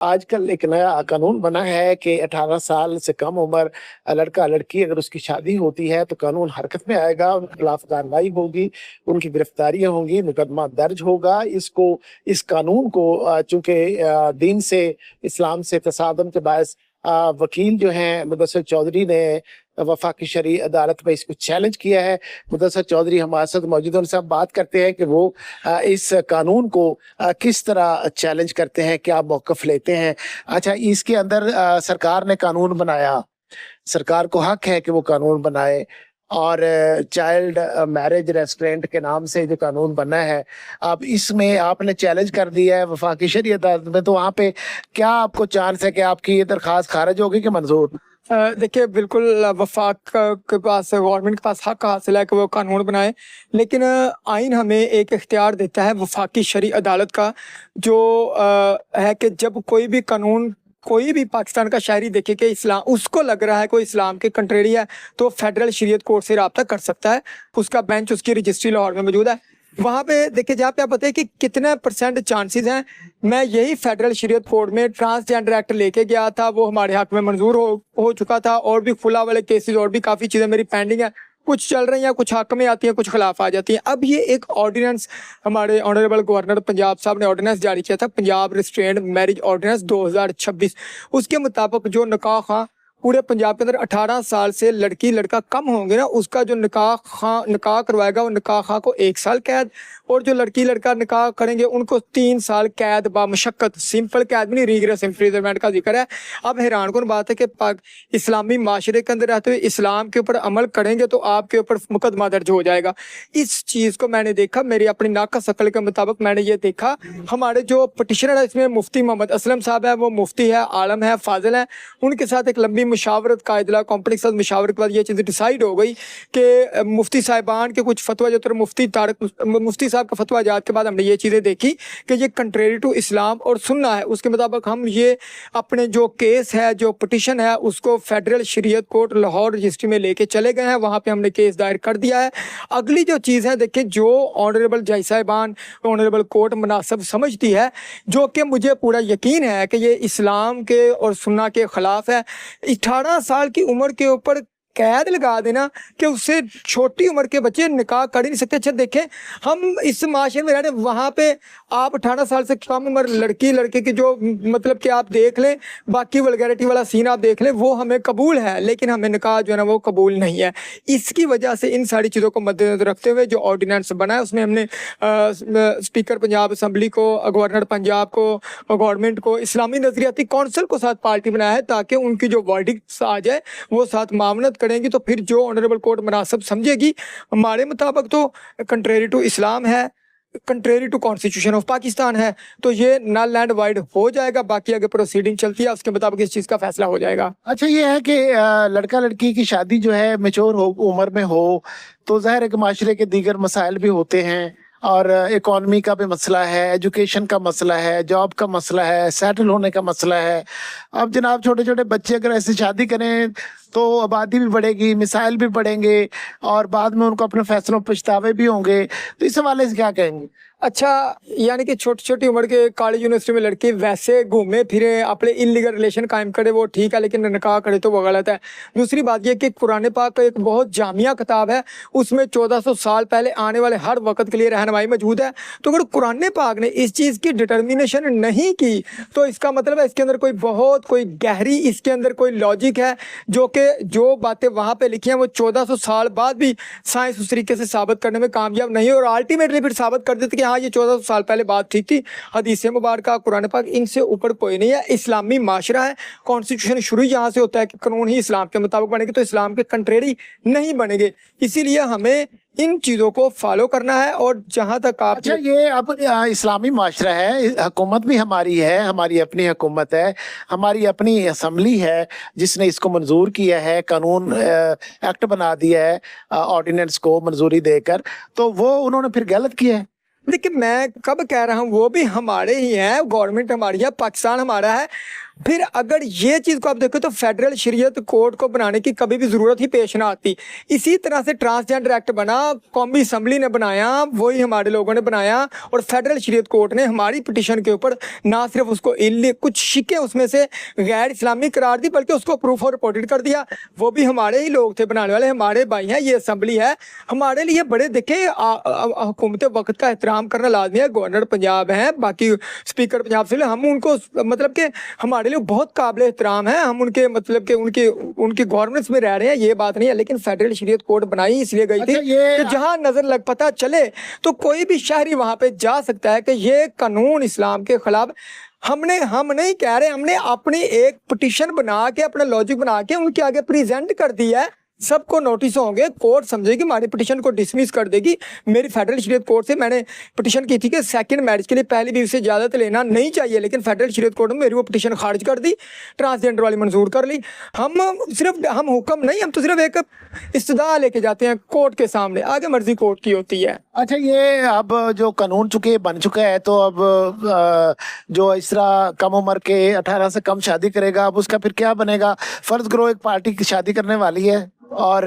आजकल एक नया कानून बना है कि 18 साल से कम उम्र लड़का लड़की अगर उसकी शादी होती है तो कानून हरकत में आएगा, उनके खिलाफ कार्रवाई होगी, उनकी गिरफ्तारियां होंगी, मुकदमा दर्ज होगा। इस कानून को चूंकि दीन से, इस्लाम से तसादम के बायस वकील जो हैं मुदस्सिर चौधरी ने वफाकी शरई अदालत में इसको चैलेंज किया है। मुदस्सिर चौधरी हमारे साथ मौजूद हैं, उनसे हम बात करते हैं कि वो इस कानून को किस तरह चैलेंज करते हैं, क्या मौकफ लेते हैं। अच्छा, इसके अंदर सरकार ने कानून बनाया, सरकार को हक है कि वो कानून बनाए, और चाइल्ड मैरिज रेस्टोरेंट के नाम से जो कानून बना है, अब इसमें आपने चैलेंज कर दिया है वफाकी शरई अदालत में, तो वहाँ पे क्या आपको चांस है कि आपकी ये दरखास्त खारिज होगी कि मंजूर? देखिए, बिल्कुल वफाक के पास, गवर्नमेंट के पास हक हासिल है कि वो कानून बनाए, लेकिन आइन हमें एक इख्तियार देता है वफाकी शरई अदालत का, जो है कि जब कोई भी कानून कोई भी पाकिस्तान का शहरी देखे कि इस्लाम उसको लग रहा है कोई इस्लाम के कंट्रेरी है, तो फेडरल शरीयत कोर्ट से रब्ता कर सकता है। उसका बेंच, उसकी रजिस्ट्री लाहौर में मौजूद है। वहाँ पे देखिए, जहाँ पे आप बताइए कि कितने परसेंट चांसेस हैं। मैं यही फेडरल शरीयत कोर्ट में ट्रांसजेंडर एक्ट लेके गया था, वो हमारे हक में मंजूर हो चुका था, और भी खुला वाले केसेस और भी काफ़ी चीज़ें मेरी पेंडिंग है। कुछ चल रही हैं, कुछ हक में आती हैं, कुछ खिलाफ आ जाती हैं। अब ये एक ऑर्डिनेंस हमारे ऑनरेबल गवर्नर पंजाब साहब ने ऑर्डिनेंस जारी किया था, पंजाब रिस्ट्रेंड मैरिज ऑर्डिनेंस 2026। उसके मुताबिक जो निकाह खां पूरे पंजाब के अंदर 18 साल से लड़की लड़का कम होंगे ना, उसका जो निकाह करवाएगा वो निकाह खां को 1 साल कैद, और जो लड़की लड़का निकाह करेंगे उनको 3 साल कैद बामुशक्कत, सिंपल कैद भी नहीं, रीग्रेस इम्प्रिजनमेंट का जिक्र है। अब हैरान कुन बात है कि इस्लामी माशरे के अंदर रहते हुए इस्लाम के ऊपर अमल करेंगे तो आपके ऊपर मुकदमा दर्ज हो जाएगा। इस चीज़ को मैंने देखा, मेरी अपनी नाका शकल के मुताबिक मैंने ये देखा। हमारे जो पटिशनर है इसमें मुफ्ती मोहम्मद असलम साहब है, वो मुफ्ती है, आलम है, फाजिल है। उनके साथ एक लंबी मुशावरत, कायदला कंपनी के साथ मुशावरत के बाद ये चीज़ें डिसाइड हो गई कि मुफ्ती साहिबान के कुछ फतवा, जो तो मुफ्ती साहब का फतवा जात के बाद हमने ये चीज़ें देखी कि ये कंट्रेरी टू इस्लाम और सुन्ना है। उसके मुताबिक हम ये अपने जो केस है, जो पिटिशन है, उसको फेडरल शरीयत कोर्ट लाहौर रजिस्ट्री में लेके चले गए हैं। वहाँ पे हमने केस दायर कर दिया है। अगली जो चीज़ है, देखिए, जो ऑनरेबल जज साहिबान, ऑनरेबल कोर्ट मुनासिब समझती है, जो कि मुझे पूरा यकीन है कि ये इस्लाम के और सुन्ना के ख़िलाफ़ है। 18 साल की उम्र के ऊपर कैद लगा देना कि उससे छोटी उम्र के बच्चे निकाह कर ही नहीं सकते। अच्छा देखें, हम इस माशरे में रह रहे, वहाँ पे आप 18 साल से कम उम्र लड़की लड़के की जो मतलब कि आप देख लें, बाकी वल्गैरिटी वाला सीन आप देख लें, वो हमें कबूल है, लेकिन हमें निकाह जो है ना वो कबूल नहीं है। इसकी वजह से इन सारी चीज़ों को मद्देनजर रखते हुए जो ऑर्डिनेंस बना है, उसमें हमने स्पीकर पंजाब असम्बली को, गवर्नर पंजाब को, गवर्नमेंट को, इस्लामी नजरियाती कौंसिल को साथ पार्टी बनाया है, ताकि उनकी जो वर्डिक्ट आ जाए वो साथ मामलत करेंगी, तो फिर जो ऑनरेबल कोर्ट मुनासिब समझेगी। हमारे मुताबिक तो कंट्रेरी टू इस्लाम है, contrary to constitution of Pakistan है, तो ये नल एंड वाइड हो जाएगा। बाकी अगर प्रोसीडिंग चलती है उसके मुताबिक इस चीज़ का फैसला हो जाएगा। अच्छा, ये है कि लड़का लड़की की शादी जो है मेच्योर हो, उम्र में हो, तो जाहिर है कि माशरे के दीगर मसाइल भी होते हैं, और इकॉनमी का भी मसला है, एजुकेशन का मसला है, जॉब का मसला है, सेटल होने का मसला है। अब जनाब, छोटे छोटे बच्चे अगर ऐसी शादी करें तो आबादी भी बढ़ेगी, मिसाइल भी बढ़ेंगे, और बाद में उनको अपने फैसलों पर पछतावे भी होंगे। तो इस हवाले से क्या कहेंगे? अच्छा, यानी कि छोटी छोटी उम्र के कॉलेज यूनिवर्सिटी में लड़के वैसे घूमे फिरे, अपने इलीगल रिलेशन कायम करे, वो ठीक है, लेकिन निकाह करे तो वो गलत है। दूसरी बात यह कि कुरान पाक का एक बहुत जामिया किताब है, उसमें 1400 साल पहले आने वाले हर वक्त के लिए रहनुमाई मौजूद है। तो अगर कुरान पाक ने इस चीज़ की डिटर्मिनेशन नहीं की, तो इसका मतलब है इसके अंदर कोई गहरी इसके अंदर कोई लॉजिक है, जो बातें वहाँ पे लिखी हैं वो 1400 साल बाद भी साइंस उस तरीके से साबित करने में कामयाब नहीं है, और अल्टीमेटली फिर साबित कर देते कि हाँ, ये 1400 साल पहले बात ठीक थी। हदीस मुबारक, कुरान पाक, इनसे ऊपर कोई नहीं है। इस्लामी माशरा है, कॉन्स्टिट्यूशन शुरू यहाँ से होता है कि कानून ही इस्लाम के मुताबिक बनेंगे, तो इस्लाम के कंट्रेरी नहीं बनेंगे। इसीलिए हमें इन चीज़ों को फॉलो करना है। और जहाँ तक आप, अच्छा, ये अब इस्लामी माशरा है, हुकूमत भी हमारी है, हमारी अपनी हुकूमत है, हमारी अपनी असम्बली है जिसने इसको मंजूर किया है, कानून एक्ट बना दिया है ऑर्डिनेंस को मंजूरी देकर, तो वो उन्होंने फिर गलत किया है। देखिए, मैं कब कह रहा हूँ, वो भी हमारे ही हैं, गवर्नमेंट हमारी है, पाकिस्तान हमारा है। फिर अगर ये चीज़ को आप देखो तो फेडरल शरीयत कोड को बनाने की कभी भी ज़रूरत ही पेश ना आती। इसी तरह से ट्रांसजेंडर एक्ट बना, कौमी असम्बली ने बनाया, वही हमारे लोगों ने बनाया, और फेडरल शरीयत कोर्ट ने हमारी पिटिशन के ऊपर ना सिर्फ उसको कुछ शिकें उसमें से गैर इस्लामी करार दी, बल्कि उसको प्रूफ और रिपोर्टेड कर दिया। वो भी हमारे ही लोग थे बनाने वाले, हमारे भाई हैं, ये असम्बली है। हमारे लिए बड़े देखे हुकूमत वक्त का एहतराम करना लाजमी है। गवर्नर पंजाब हैं, बाकी स्पीकर पंजाब से, हम उनको मतलब कि हमारे लिए बहुत काबिल एहतराम है। हम उनके मतलब कि उनकी गवर्नेंस में रह रहे हैं, ये बात नहीं है। लेकिन फेडरल शरीयत कोड बनाई इसलिए गई थी कि जहां नजर लग पता चले तो कोई भी शहरी वहां पे जा सकता है कि ये कानून इस्लाम के खिलाफ। हम नहीं कह रहे, हमने अपनी एक पिटिशन बना के, अपना लॉजिक बना के उनके आगे प्रेजेंट कर दिया है। सबको नोटिस होंगे, कोर्ट समझेगी, हमारी पिटिशन को डिसमिस कर देगी। मेरी फेडरल शरीयत कोर्ट से मैंने पिटिशन की थी कि सेकंड मैरिज के लिए पहली बीवी से इजाज़त लेना नहीं चाहिए, लेकिन फेडरल शरीयत कोर्ट में मेरी वो पिटिशन खारिज कर दी, ट्रांसजेंडर वाली मंजूर कर ली। हम हुक्म नहीं, हम तो सिर्फ एक इस्तदा लेके जाते हैं कोर्ट के सामने, आगे मर्जी कोर्ट की होती है। अच्छा, ये अब जो कानून चुके बन चुका है, तो अब जो इस तरह कम उम्र के 18 से कम शादी करेगा, अब उसका फिर क्या बनेगा? फर्ज करो एक पार्टी की शादी करने वाली है और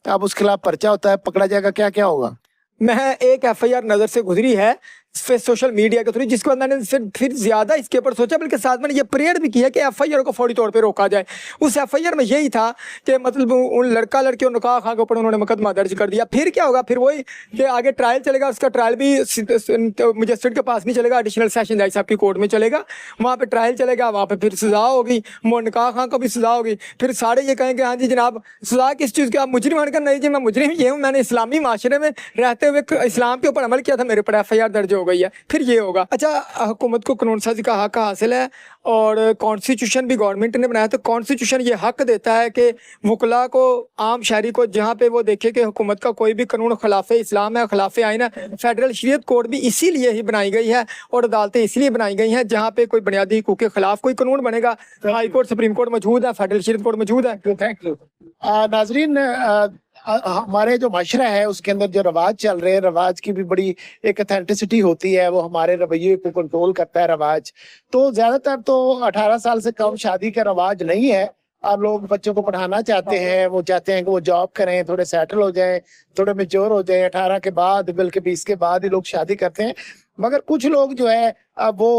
अब उसके खिलाफ पर्चा होता है, पकड़ा जाएगा, क्या क्या होगा? मैं एक एफआईआर नज़र से गुजरी है सोशल मीडिया के थ्रू, जिसके बाद मैंने फिर ज्यादा इसके ऊपर सोचा, बल्कि साथ मैंने ये प्रेयर भी किया कि एफआईआर को फौरी तौर पे रोका जाए। उस एफआईआर में यही था कि मतलब उन लड़का लड़की और निकाह खां के ऊपर उन्होंने मुकदमा दर्ज कर दिया। फिर क्या होगा? फिर वही कि आगे ट्रायल चलेगा, उसका ट्रायल भी मजिस्ट्रेट के पास नहीं चलेगा, एडिशनल सेशन जज साहब की कोर्ट में चलेगा, वहाँ पे ट्रायल चलेगा, वहाँ पे फिर सजा होगी, निकाह खां को भी सजा होगी। फिर सारे ये कहेंगे हाँ जी जनाब सजा किस चीज़ की, आप मुजरिम बनकर? नहीं जी मैं मुजरिम ये हूँ, मैंने इस्लामी माशरे में रहते हुए इस्लाम के ऊपर अमल किया था, मेरे ऊपर एफआईआर दर्ज हो गई है। फिर ये होगा। अच्छा, हुकूमत को कानून साजी का हक हासिल है और कॉन्स्टिट्यूशन भी गवर्नमेंट ने बनाया, तो कॉन्स्टिट्यूशन ये हक देता है कि वकला को, आम शहरी को, जहाँ पे वो देखे कि हुकूमत का कोई भी कानून खिलाफ इस्लाम है, खिलाफ आइन है। फेडरल शरीयत कोड भी इसीलिए ही बनाई गई है और अदालतें इसलिए बनाई गई हैं जहाँ पे कोई बुनियादी हकूक़ के खिलाफ कोई कानून बनेगा। हाई कोर्ट, सुप्रीम कोर्ट मौजूद है, फेडरल शरीयत कोड मौजूद है। Thank you. नाजरीन, हमारे जो माशरा है उसके अंदर जो रवाज चल रहे हैं, रवाज की भी बड़ी एक अथेंटिसिटी होती है, वो हमारे रवैये को कंट्रोल करता है रवाज। तो ज्यादातर तो 18 साल से कम शादी का रवाज नहीं है। अब लोग बच्चों को पढ़ाना चाहते हैं, वो चाहते हैं कि वो जॉब करें, थोड़े सेटल हो जाएं, थोड़े मेच्योर हो जाएं। 18 के बाद, बल्कि 20 के बाद ही लोग शादी करते हैं। मगर कुछ लोग जो है वो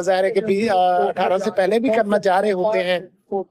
ज़ाहिर है कि 18 से पहले भी करना चाह रहे होते हैं।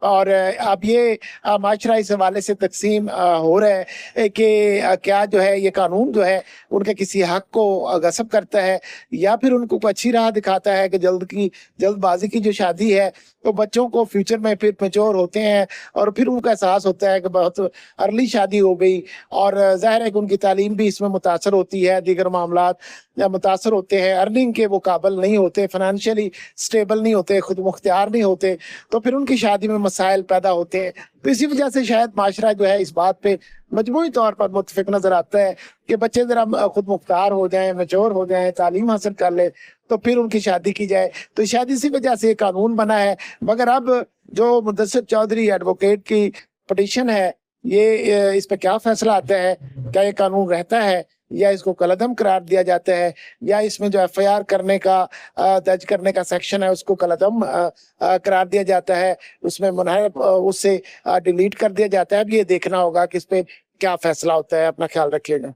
और अब ये माशरा इस हवाले से तकसीम हो रहा है कि क्या जो है ये कानून जो है उनके किसी हक को गसब करता है, या फिर उनको अच्छी राह दिखाता है कि जल्दबाजी की जो शादी है, तो बच्चों को फ्यूचर में फिर मैच्योर होते हैं और फिर उनका एहसास होता है कि बहुत अर्ली शादी हो गई, और ज़ाहिर है कि उनकी तालीम भी इसमें मुतासर होती है, दीगर मामलात मुतासर होते हैं, अर्निंग के वो काबिल नहीं होते, फाइनेंशियली स्टेबल नहीं होते, खुद मुख्तियार नहीं होते, तो फिर उनकी शादी में मसाइल पैदा होते हैं। तो इसी वजह से शायद माशरा जो है इस बात पे मजमूई तौर पर मुत्तफिक नजर आता है कि बच्चे जरा खुद मुख्तार हो जाएं, मैच्योर हो जाएं, तालीम हासिल कर ले, तो फिर उनकी शादी की जाए। तो शायद इसी वजह से कानून बना है। मगर अब जो मुदस्सिर चौधरी एडवोकेट की पिटीशन है, ये इस पर क्या फैसला आता है? क्या ये कानून रहता है या इसको कलअदम करार दिया जाता है, या इसमें जो एफआईआर करने का दर्ज करने का सेक्शन है उसको कलअदम करार दिया जाता है, उसमें उससे डिलीट कर दिया जाता है? अब ये देखना होगा कि इस पे क्या फैसला होता है। अपना ख्याल रखिएगा।